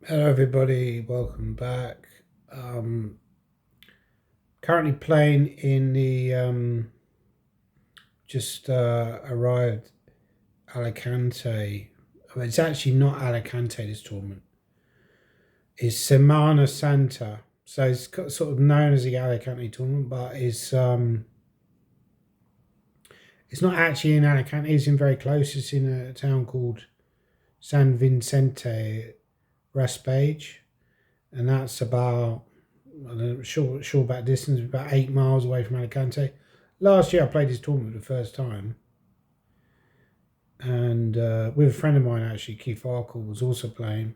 Hello, everybody. Welcome back. Um, Currently playing in the just arrived Alicante. It's actually not Alicante. This tournament is Semana Santa, so it's sort of known as the Alicante tournament, but it's not actually in Alicante. It's in very close. It's in a town called San Vicente Raspage, and that's about I don't know, sure about distance, about 8 miles away from Alicante. Last year I played this tournament for the first time, and with a friend of mine actually, Keith Arkle was also playing.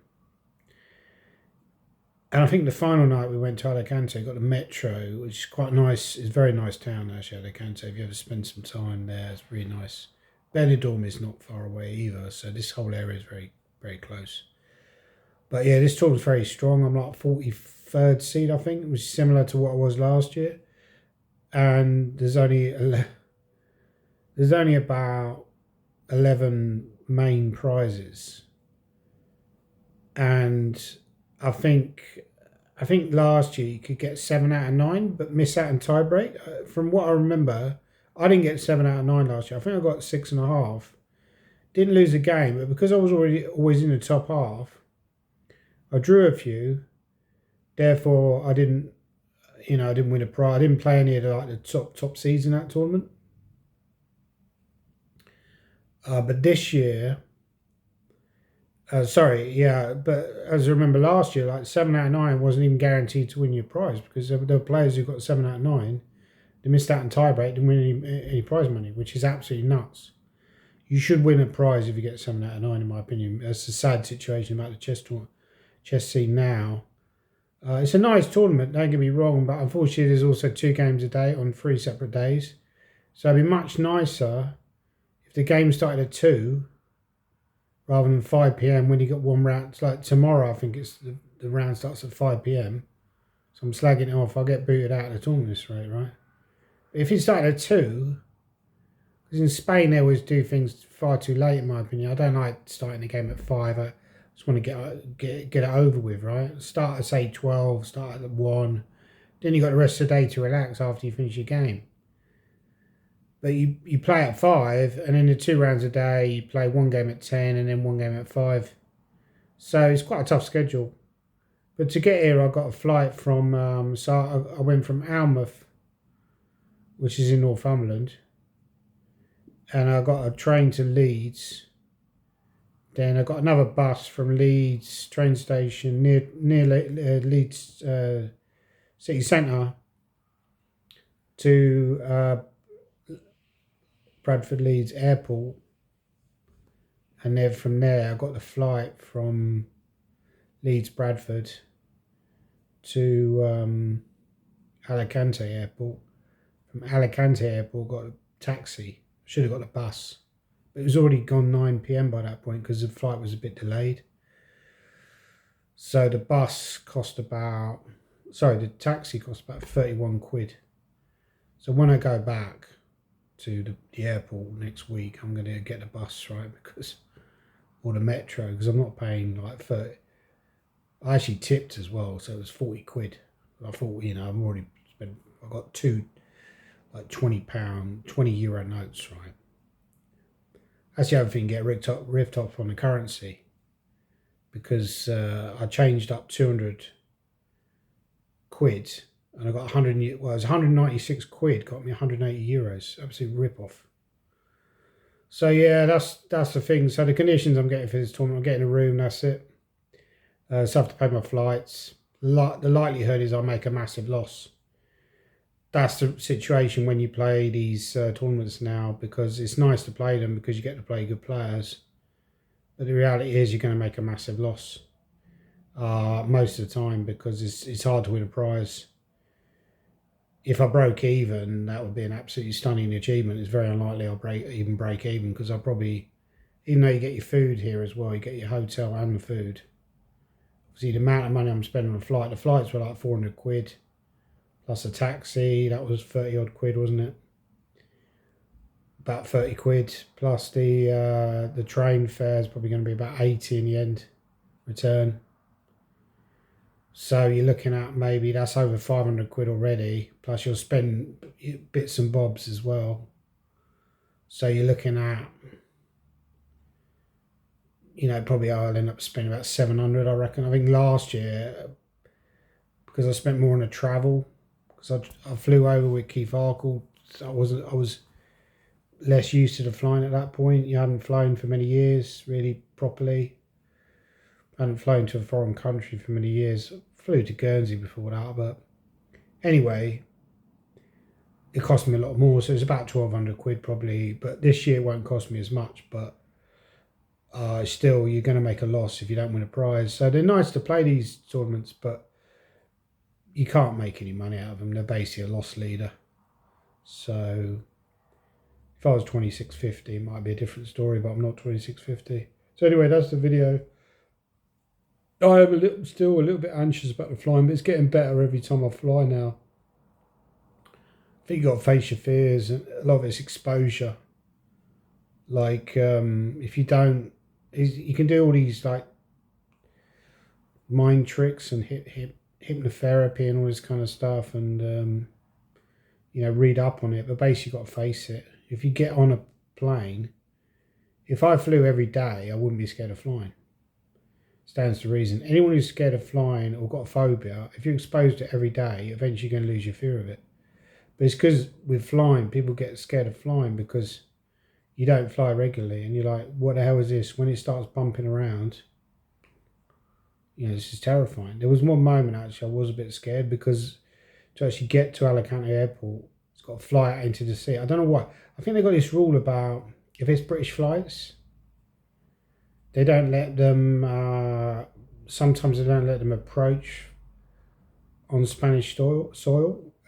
And I think the final night we went to Alicante, got the metro, which is quite nice. It's a very nice town actually, Alicante. If you ever spend some time there, it's really nice. Benidorm is not far away either, so this whole area is very close. But yeah, this tour was very strong. I'm like 43rd seed, I think, which is similar to what I was last year. And there's only about 11 main prizes, and I think I think last year you could get 7 out of 9, but miss out in tiebreak. From what I remember, I didn't get 7 out of 9 last year. I think I got 6.5. Didn't lose a game, but because I was already always in the top half, I drew a few. Therefore, I didn't win a prize. I didn't play any of the top seeds in that tournament. But this year, sorry, yeah, but as I remember last year, like 7 out of 9 wasn't even guaranteed to win your prize because there were players who got 7 out of 9. They missed out in tiebreak, didn't win any prize money, which is absolutely nuts. You should win a prize if you get 7 out of 9, in my opinion. That's a sad situation about the chess scene now. It's a nice tournament, don't get me wrong, but unfortunately, there's also 2 games a day on 3 separate days. So it'd be much nicer if the game started at 2 rather than 5 p.m. when you got one round. It's like tomorrow, I think the round starts at 5 p.m. So I'm slagging it off. I'll get booted out of the tournament this rate, right? But if it started at 2, because in Spain they always do things far too late, in my opinion. I don't like starting the game at 5. I just want to get it over with, right? Start at say 12, start at 1. Then you got the rest of the day to relax after you finish your game. But you play at 5, and then the 2 rounds a day, you play one game at 10 and then one game at 5. So it's quite a tough schedule. But to get here, I got a flight from, I went from Almouth, which is in Northumberland, and I got a train to Leeds. Then I got another bus from Leeds train station near Leeds city centre to Bradford Leeds Airport, and then from there I got the flight from Leeds Bradford to Alicante Airport. From Alicante Airport, got a taxi. Should have got a bus, but it was already gone 9 p.m. by that point because the flight was a bit delayed. So the taxi cost about 31 quid. So when I go back to the airport next week, I'm going to get the bus, right? Or the metro, because I'm not paying like 30. I actually tipped as well, so it was 40 quid. I thought, I've already spent, I got two like £20, €20 notes, right? That's the other thing, get ripped off on the currency, because I changed up 200 quid and I got 100. Well, it was 196 quid, got me €180. Absolute rip off. So yeah, that's the thing. So the conditions I'm getting for this tournament, I'm getting a room. That's it. So I have to pay my flights. The likelihood is I'll make a massive loss. That's the situation when you play these tournaments now, because it's nice to play them because you get to play good players. But the reality is you're going to make a massive loss most of the time, because it's hard to win a prize. If I broke even, that would be an absolutely stunning achievement. It's very unlikely I'll break even, because I'll probably, even though you get your food here as well, you get your hotel and the food. See, the amount of money I'm spending on the flights were like 400 quid, plus a taxi, that was 30 odd quid, wasn't it? About 30 quid, plus the train fare is probably going to be about 80 in the end, return. So you're looking at maybe that's over 500 quid already, plus you'll spend bits and bobs as well. So you're looking at, probably I'll end up spending about 700, I reckon. I think last year, because I spent more on the travel, because I flew over with Keith Arkle, so I was less used to the flying at that point. You hadn't flown for many years, really properly. I hadn't flown to a foreign country for many years. I flew to Guernsey before that, but anyway, it cost me a lot more, so it's about 1,200 quid probably. But this year it won't cost me as much, but still, you're going to make a loss if you don't win a prize. So they're nice to play, these tournaments, but you can't make any money out of them. They're basically a loss leader. So if I was 2650, it might be a different story, but I'm not 2650. So anyway, that's the video. I am still a little bit anxious about the flying, but it's getting better every time I fly now. I think you've got to face your fears, and a lot of it's exposure. Like, if you don't, you can do all these like mind tricks and hypnotherapy and all this kind of stuff, and read up on it, but basically you've got to face it. If you get on a plane, if I flew every day, I wouldn't be scared of flying. Stands to reason. Anyone who's scared of flying or got a phobia, if you're exposed to it every day, eventually you're going to lose your fear of it. But it's because with flying, people get scared of flying because you don't fly regularly, and you're like, what the hell is this? When it starts bumping around, this is terrifying. There was one moment actually I was a bit scared, because to actually get to Alicante airport, it's got to fly out into the sea. I don't know why. I think they got this rule about if it's British flights, they don't let them, sometimes they don't let them approach on Spanish soil.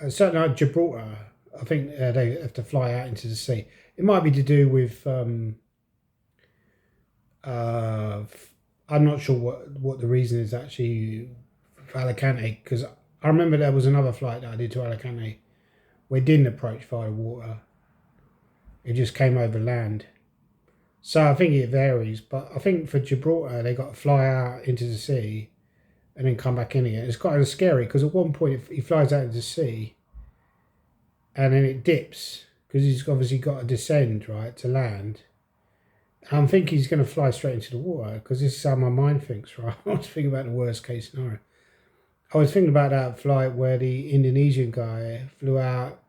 Certainly at Gibraltar, I think they have to fly out into the sea. It might be to do with, I'm not sure what the reason is actually for Alicante, because I remember there was another flight that I did to Alicante where it didn't approach via water. It just came over land. So I think it varies, but I think for Gibraltar, they got to fly out into the sea and then come back in again. It's kind of scary, because at one point he flies out into the sea and then it dips, because he's obviously got to descend, right, to land. And I'm thinking he's going to fly straight into the water, because this is how my mind thinks, right? I was thinking about the worst case scenario. I was thinking about that flight where the Indonesian guy flew out.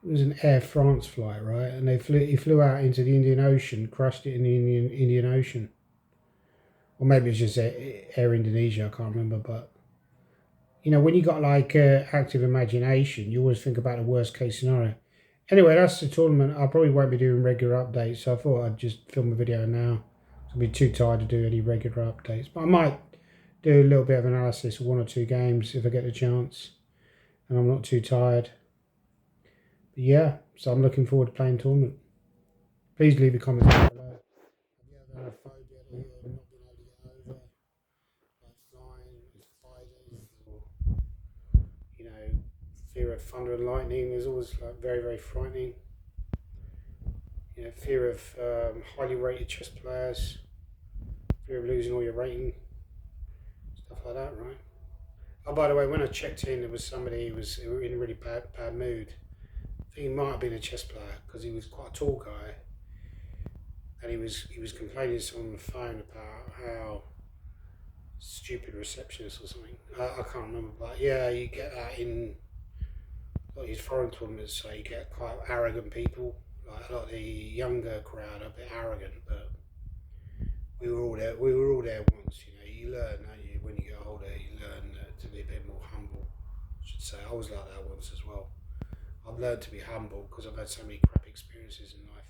It was an Air France flight, right? And he flew out into the Indian Ocean, crashed it in the Indian Ocean. Or maybe it's just Air Indonesia, I can't remember. But, when you got like active imagination, you always think about the worst case scenario. Anyway, that's the tournament. I probably won't be doing regular updates, so I thought I'd just film a video now. I'll be too tired to do any regular updates. But I might do a little bit of analysis of 1 or 2 games if I get the chance and I'm not too tired. But yeah, so I'm looking forward to playing tournament. Please leave a comment down below. Have you ever had a phobia that you've not been able to get over? Like flying, spiders, or fear of thunder and lightning is always like very, very frightening. Fear of highly rated chess players, fear of losing all your rating, stuff like that, right? Oh, by the way, when I checked in, there was somebody who was in a really bad mood. I think he might have been a chess player, because he was quite a tall guy, and he was complaining to someone on the phone about how stupid receptionist or something. I can't remember, but yeah, you get that in a lot of these foreign tournaments. So you get quite arrogant people. Like a lot of the younger crowd are a bit arrogant, but we were all there. We were all there once. You learn, don't you? When you get older, you learn to be a bit more humble. I should say I was like that once as well. I've learned to be humble because I've had so many crap experiences in life.